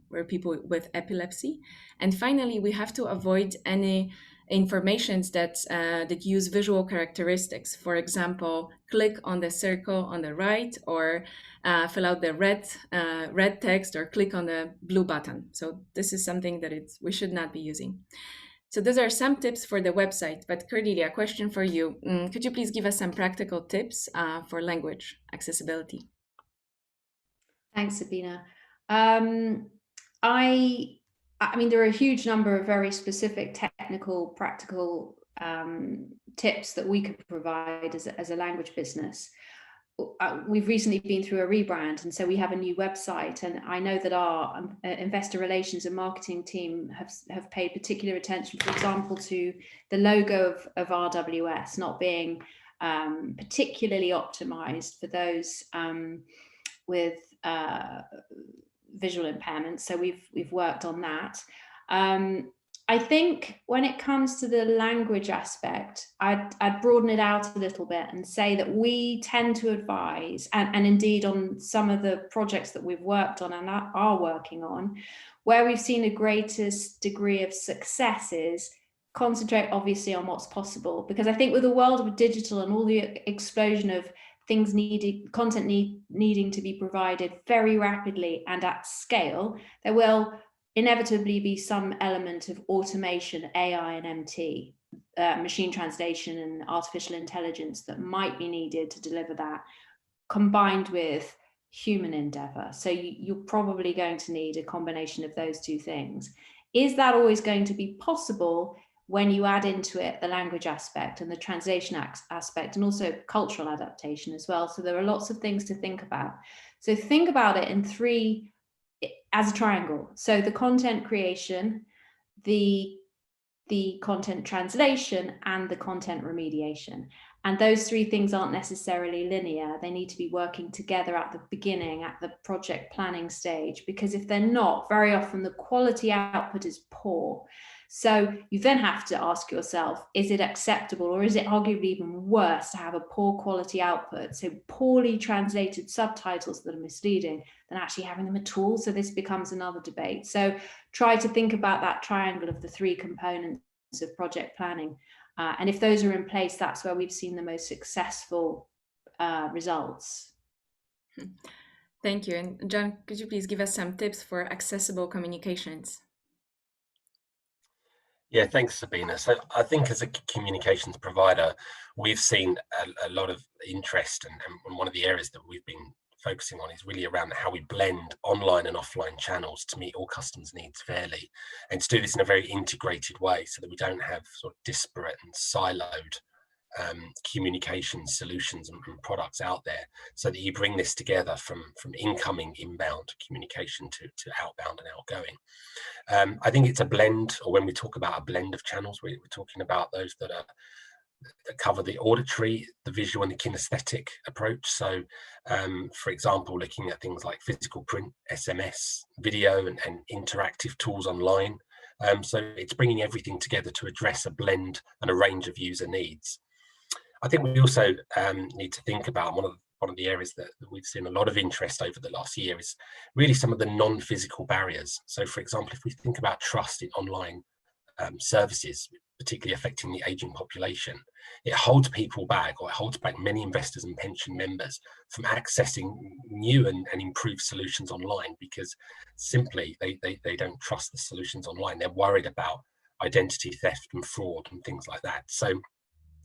where people with epilepsy. And finally, we have to avoid any informations that use visual characteristics. For example, click on the circle on the right, or fill out the red text, or click on the blue button. So this is something that we should not be using. So those are some tips for the website. But Cordelia, a question for you. Could you please give us some practical tips for language accessibility? Thanks, Sabina. I mean, there are a huge number of very specific technical, practical tips that we could provide as a language business. We've recently been through a rebrand, and so we have a new website, and I know that our investor relations and marketing team have paid particular attention, for example, to the logo of RWS not being particularly optimized for those with visual impairments. So we've worked on that. I think when it comes to the language aspect, I'd broaden it out a little bit and say that we tend to advise, and indeed on some of the projects that we've worked on and are working on, where we've seen the greatest degree of success is concentrate obviously on what's possible. Because I think with the world of digital and all the explosion of things content needing to be provided very rapidly and at scale, there will inevitably be some element of automation, AI and MT, machine translation and artificial intelligence that might be needed to deliver that, combined with human endeavor. So you're probably going to need a combination of those two things. Is that always going to be possible when you add into it the language aspect and the translation aspect, and also cultural adaptation as well? So there are lots of things to think about. So think about it in three, as a triangle. So the content creation, the content translation, and the content remediation. And those three things aren't necessarily linear. They need to be working together at the beginning, at the project planning stage, because if they're not, very often the quality output is poor. So you then have to ask yourself, is it acceptable, or is it arguably even worse to have a poor quality output, so poorly translated subtitles that are misleading, than actually having them at all? So this becomes another debate. So try to think about that triangle of the three components of project planning. And if those are in place, that's where we've seen the most successful results. Thank you. And John, could you please give us some tips for accessible communications? Yeah, thanks, Sabina. So I think as a communications provider, we've seen a lot of interest, and one of the areas that we've been focusing on is really around how we blend online and offline channels to meet all customers' needs fairly, and to do this in a very integrated way so that we don't have sort of disparate and siloed communication solutions and products out there, so that you bring this together from incoming, inbound communication to outbound and outgoing. I think it's a blend, or when we talk about a blend of channels, we're talking about those that cover the auditory, the visual and the kinesthetic approach. So for example, looking at things like physical print, SMS, video and interactive tools online. So it's bringing everything together to address a blend and a range of user needs. I think we also need to think about one of the areas that we've seen a lot of interest over the last year is really some of the non-physical barriers. So for example, if we think about trust in online services, particularly affecting the aging population, it holds people back, or it holds back many investors and pension members from accessing new and improved solutions online, because simply they don't trust the solutions online. They're worried about identity theft and fraud and things like that. So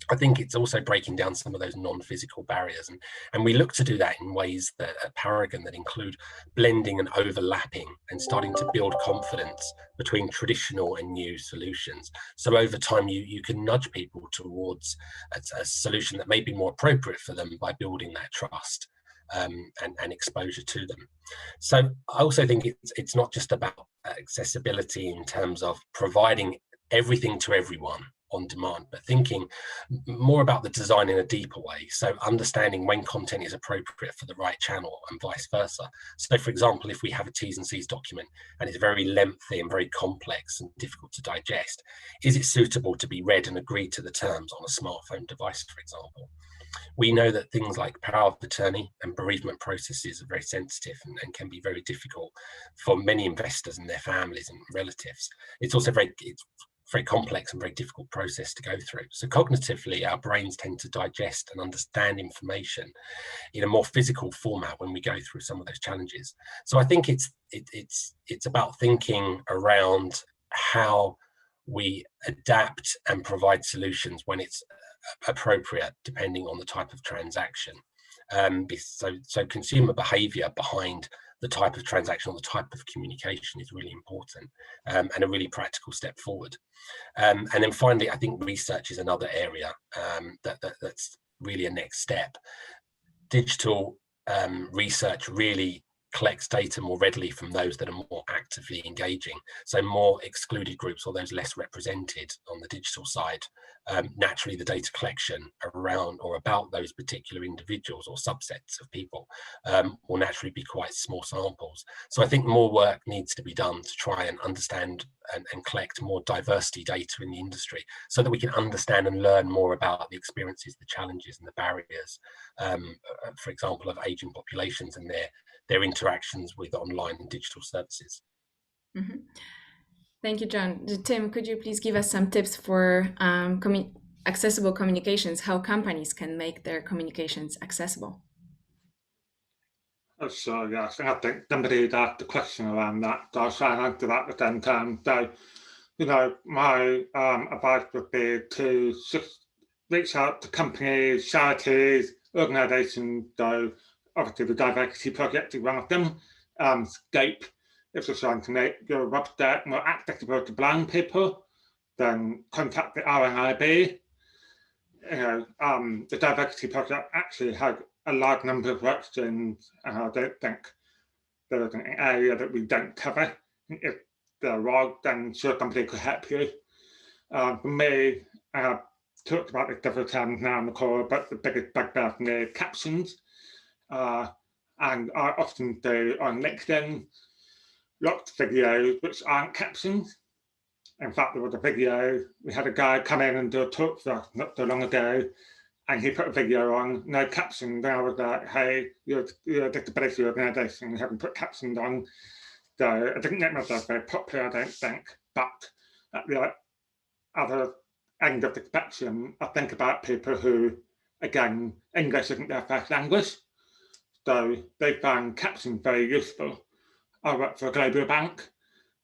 I think it's also breaking down some of those non-physical barriers, and we look to do that in ways that at Paragon that include blending and overlapping and starting to build confidence between traditional and new solutions. So over time you can nudge people towards a solution that may be more appropriate for them by building that trust and exposure to them. So I also think it's not just about accessibility in terms of providing everything to everyone on demand, but thinking more about the design in a deeper way. So understanding when content is appropriate for the right channel and vice versa. So for example, if we have a T's and C's document and it's very lengthy and very complex and difficult to digest, is it suitable to be read and agreed to the terms on a smartphone device, for example? We know that things like power of attorney and bereavement processes are very sensitive and can be very difficult for many investors and their families and relatives. It's also very complex and very difficult process to go through. So cognitively, our brains tend to digest and understand information in a more physical format when we go through some of those challenges. So I think it's about thinking around how we adapt and provide solutions when it's appropriate, depending on the type of transaction. So consumer behavior behind the type of transaction or the type of communication is really important, and a really practical step forward. And then finally, I think research is another area that's really a next step. Digital research really collects data more readily from those that are more actively engaging. So more excluded groups, or those less represented on the digital side, naturally the data collection around or about those particular individuals or subsets of people will naturally be quite small samples. So I think more work needs to be done to try and understand and collect more diversity data in the industry, so that we can understand and learn more about the experiences, the challenges and the barriers, for example, of aging populations and their interactions with online and digital services. Mm-hmm. Thank you, John. Tim, could you please give us some tips for accessible communications, how companies can make their communications accessible? So yes, I think somebody had asked a question around that, so I'll try and answer that at the same time. So, my advice would be to just reach out to companies, charities, organisations. So obviously the Diversity Project is one of them. Scape, if you're trying to make your website more accessible to blind people, then contact the RNIB. The Diversity Project actually has a large number of work streams, and I don't think there is an area that we don't cover. If there are, then sure somebody could help you. For me, I've talked about this several times now on the call, but the biggest bugbear for me is captions. And I often do on LinkedIn lots of videos which aren't captions. In fact, there was a video, we had a guy come in and do a talk for us not so long ago, and he put a video on, no captions. And I was like, hey, you're a disability organisation, you haven't put captions on. So I didn't make myself very popular, I don't think. But at the other end of the spectrum, I think about people who, again, English isn't their first language. So they find captions very useful. I work for a global bank.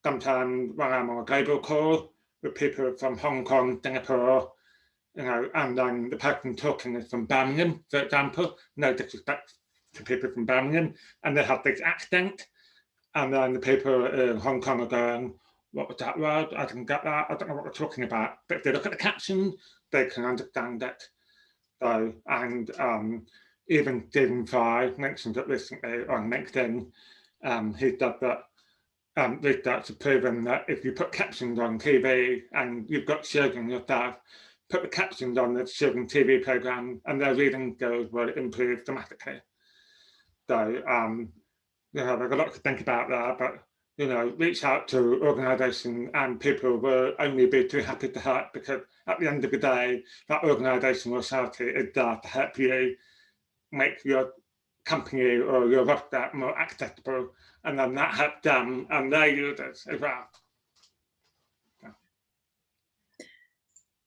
Sometimes when I'm on a global call with people from Hong Kong, Singapore, and then the person talking is from Birmingham, for example, no disrespect to people from Birmingham, and they have this accent, and then the people in Hong Kong are going, what was that word? I didn't get that, I don't know what we're talking about. But if they look at the caption, they can understand it. So, and even Stephen Fry mentioned it recently on LinkedIn. He said that research has proven that if you put captions on TV and you've got children yourself, put the captions on the children's TV program and their reading skills will improve dramatically. So, you know, there's a lot to think about there, but, you know, reach out to organisations and people will only be too happy to help, because at the end of the day, that organisation or charity is there to help you make your company or your website more accessible, and then that helps them and their users as well.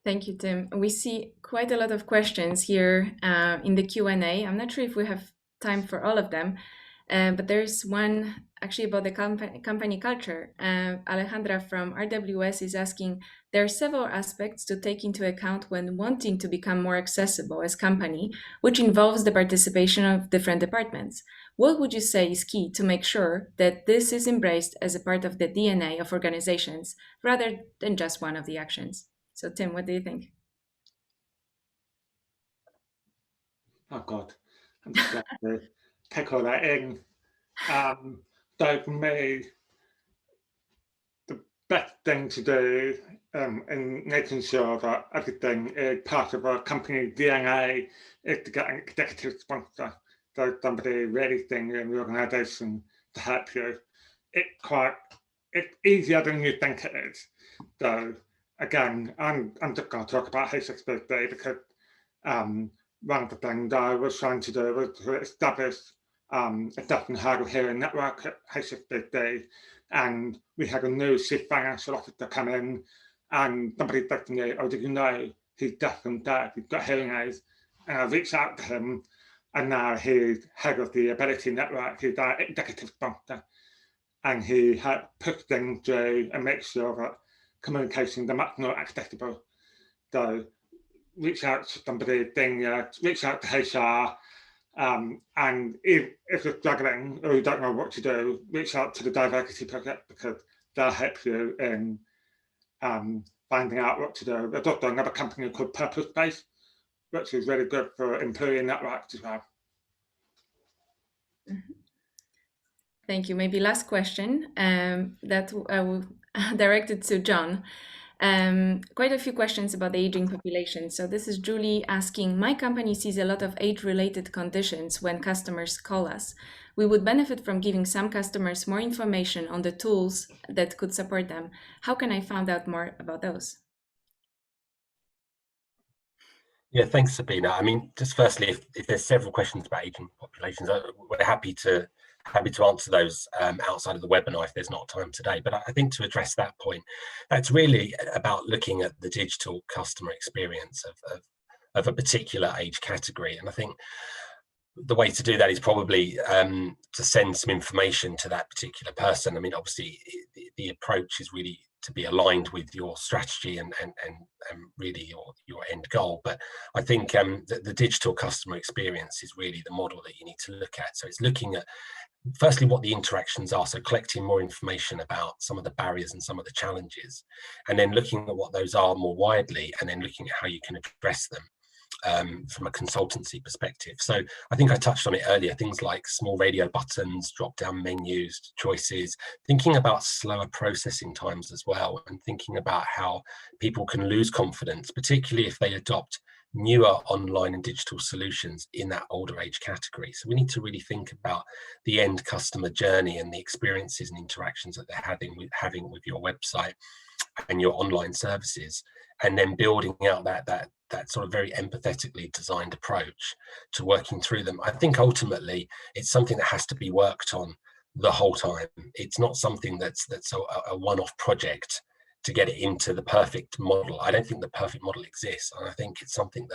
Thank you, Tim. We see quite a lot of questions here in the Q&A. I'm not sure if we have time for all of them, but there's one actually about the company culture. Alejandra from RWS is asking, there are several aspects to take into account when wanting to become more accessible as company, which involves the participation of different departments. What would you say is key to make sure that this is embraced as a part of the DNA of organizations rather than just one of the actions? So Tim, what do you think? Oh God, I'm just going to take all that in. So for me, the best thing to do in making sure that everything is part of a company DNA is to get an executive sponsor. So somebody really senior in the organisation to help you. It's easier than you think it is. So again, I'm just going to talk about accessibility because one of the things I was trying to do was to establish a deaf and hard of hearing network at accessibility, and we had a new chief financial officer come in, and somebody said to me, "Oh, did you know he's deaf and deaf? He's got hearing aids." And I reached out to him, and now he's head of the Ability Network. He's our executive sponsor, and he helped push things through and make sure that communications are much more accessible. So reach out to somebody, reach out to HR, and if you're struggling or you don't know what to do, reach out to the Diversity Project, because they'll help you in finding out what to do. There's also another company called Purple Space, which is really good for employee networks as well. Thank you. Maybe last question that I will direct it to John. Quite a few questions about the aging population. So this is Julie asking, my company sees a lot of age-related conditions when customers call us. We would benefit from giving some customers more information on the tools that could support them. How can I find out more about those? Yeah, thanks, Sabina. I mean, just firstly, if there's several questions about aging populations, we're happy to answer those outside of the webinar if there's not time today. But I think to address that point, that's really about looking at the digital customer experience of a particular age category. And I think the way to do that is probably to send some information to that particular person. I mean, obviously, the approach is really to be aligned with your strategy and really your end goal. But I think the digital customer experience is really the model that you need to look at. So it's looking at, firstly, what the interactions are, so collecting more information about some of the barriers and some of the challenges, and then looking at what those are more widely, and then looking at how you can address them from a consultancy perspective. So I think I touched on it earlier, things like small radio buttons, drop-down menus, choices, thinking about slower processing times as well, and thinking about how people can lose confidence, particularly if they adopt newer online and digital solutions in that older age category. So we need to really think about the end customer journey and the experiences and interactions that they're having with your website and your online services, and then building out that sort of very empathetically designed approach to working through them. I think ultimately it's something that has to be worked on the whole time. It's not something that's a one-off project to get it into the perfect model. I don't think the perfect model exists, and I think it's something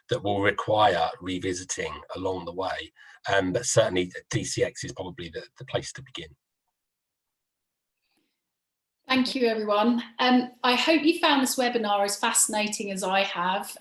that will require revisiting along the way. But certainly DCX is probably the place to begin. Thank you, everyone. I hope you found this webinar as fascinating as I have.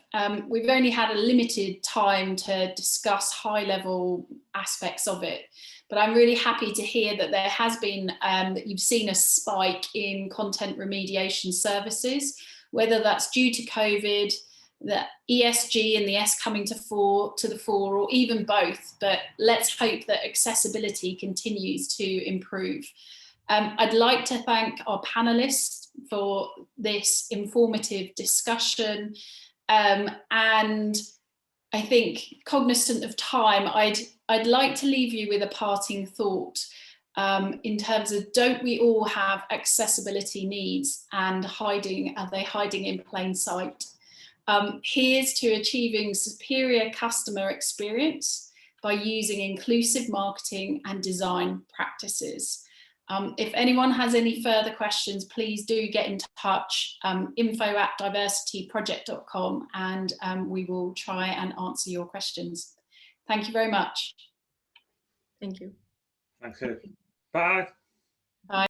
We've only had a limited time to discuss high-level aspects of it, but I'm really happy to hear that there has been, that you've seen a spike in content remediation services, whether that's due to COVID, the ESG and the S coming to the fore, or even both, but let's hope that accessibility continues to improve. I'd like to thank our panelists for this informative discussion, and I think, cognizant of time, I'd like to leave you with a parting thought in terms of, don't we all have accessibility needs, and are they hiding in plain sight? Here's to achieving superior customer experience by using inclusive marketing and design practices. If anyone has any further questions, please do get in touch, info@diversityproject.com, and we will try and answer your questions. Thank you very much. Thank you. Thank you. Bye. Bye.